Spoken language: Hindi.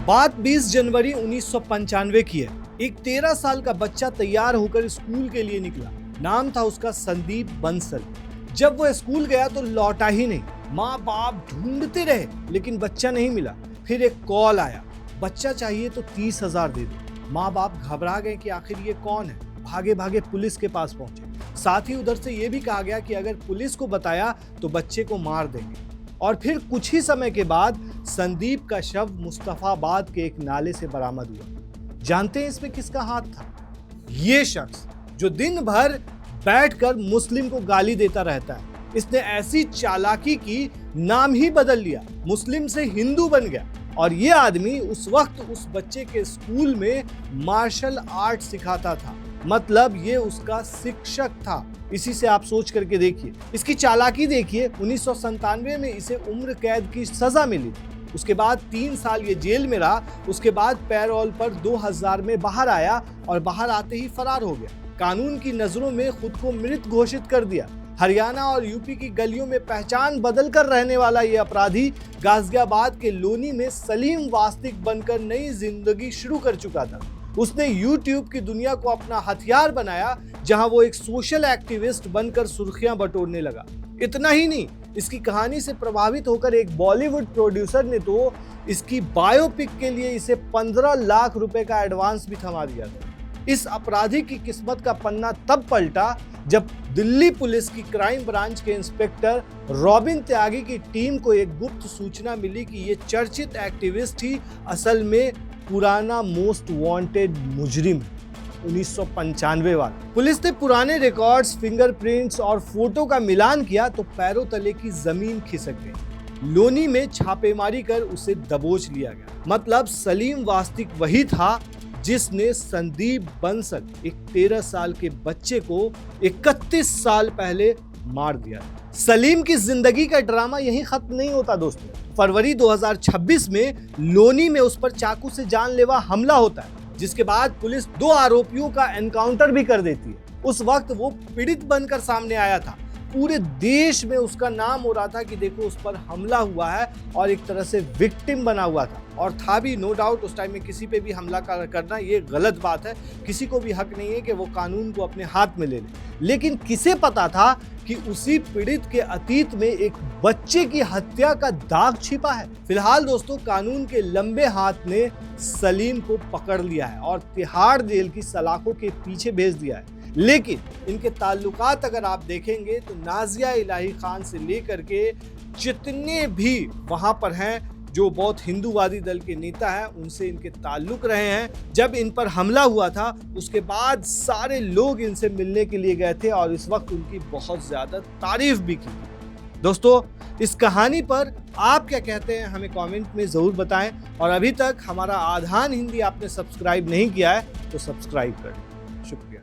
बात 20 जनवरी 1995 की है। एक 13 साल का बच्चा तैयार होकर स्कूल के लिए निकला। नाम था उसका संदीप बंसल। जब वो स्कूल गया तो लौटा ही नहीं। माँ बाप ढूंढते रहे लेकिन बच्चा नहीं मिला। फिर एक कॉल आया, बच्चा चाहिए तो 30,000 दे दो। माँ बाप घबरा गए कि आखिर ये कौन है। भागे भागे पुलिस के पास पहुंचे। साथ ही उधर से ये भी कहा गया कि अगर पुलिस को बताया तो बच्चे को मार देंगे। और फिर कुछ ही समय के बाद संदीप का शव मुस्तफाबाद के एक नाले से बरामद हुआ। जानते हैं इसमें किसका हाथ था? ये शख्स जो दिन भर बैठकर मुस्लिम को गाली देता रहता है। इसने ऐसी चालाकी की, नाम ही बदल लिया, मुस्लिम से हिंदू बन गया। और ये आदमी उस वक्त उस बच्चे के स्कूल में मार्शल आर्ट सिखाता था। मतलब ये उसका शिक्षक था। इसी से आप सोच करके देखिए, इसकी चालाकी देखिए। 1997 में इसे उम्र कैद की सजा मिली। उसके बाद 3 साल ये जेल में रहा। उसके बाद पैरोल पर 2000 में बाहर आया और बाहर आते ही फरार हो गया। कानून की नजरों में खुद को मृत घोषित कर दिया। हरियाणा और यूपी की गलियों में पहचान बदल कर रहने वाला ये अपराधी गाजियाबाद के लोनी में सलीम वास्तिक बनकर नई जिंदगी शुरू कर चुका था। उसने यूट्यूब की दुनिया को अपना हथियार बनाया, जहां वो एक सोशल एक्टिविस्ट बनकर सुर्खियां बटोरने लगा। इतना ही नहीं, इसकी कहानी से प्रभावित होकर एक बॉलीवुड प्रोड्यूसर ने तो इसकी बायोपिक के लिए इसे 15 लाख रुपए का एडवांस भी थमा दिया था। इस अपराधी की किस्मत का पन्ना तब पलटा जब दिल्ली पुलिस की क्राइम ब्रांच के इंस्पेक्टर रॉबिन त्यागी की टीम को एक गुप्त सूचना मिली कि ये चर्चित एक्टिविस्ट ही असल में पुराना मोस्ट वांटेड मुजरिम 1995 वाला। पुलिस ने पुराने रिकॉर्ड्स, फिंगरप्रिंट्स और फोटो का मिलान किया तो पैरों तले की जमीन खिसक गई। लोनी में छापेमारी कर उसे दबोच लिया गया। मतलब सलीम वास्तिक वही था जिसने संदीप बंसल, एक 13 साल के बच्चे को 31 साल पहले मार दिया। सलीम की जिंदगी का ड्रामा यहीं खत्म नहीं होता दोस्तों। फरवरी 2026 में लोनी में उस पर चाकू से जानलेवा हमला होता है, जिसके बाद पुलिस 2 आरोपियों का एनकाउंटर भी कर देती है। उस वक्त वो पीड़ित बनकर सामने आया था। पूरे देश में उसका नाम हो रहा था कि देखो उस पर हमला हुआ है, और एक तरह से विक्टिम बना हुआ था। और था भी, नो डाउट, उस टाइम में किसी पे भी हमला करना ये गलत बात है। किसी को भी हक नहीं है कि वो कानून को अपने हाथ में ले ले। लेकिन किसे पता था कि उसी पीड़ित के अतीत में एक बच्चे की हत्या का दाग छिपा है। फिलहाल दोस्तों, कानून के लंबे हाथ ने सलीम को पकड़ लिया है और तिहाड़ जेल की सलाखों के पीछे भेज दिया है। लेकिन इनके ताल्लुकात अगर आप देखेंगे तो नाजिया इलाही खान से लेकर के जितने भी वहां पर हैं जो बहुत हिंदूवादी दल के नेता हैं, उनसे इनके ताल्लुक रहे हैं। जब इन पर हमला हुआ था उसके बाद सारे लोग इनसे मिलने के लिए गए थे और इस वक्त उनकी बहुत ज्यादा तारीफ भी की। दोस्तों, इस कहानी पर आप क्या कहते हैं हमें कमेंट में जरूर बताएं। और अभी तक हमारा आधान हिंदी आपने सब्सक्राइब नहीं किया है तो सब्सक्राइब करें। शुक्रिया।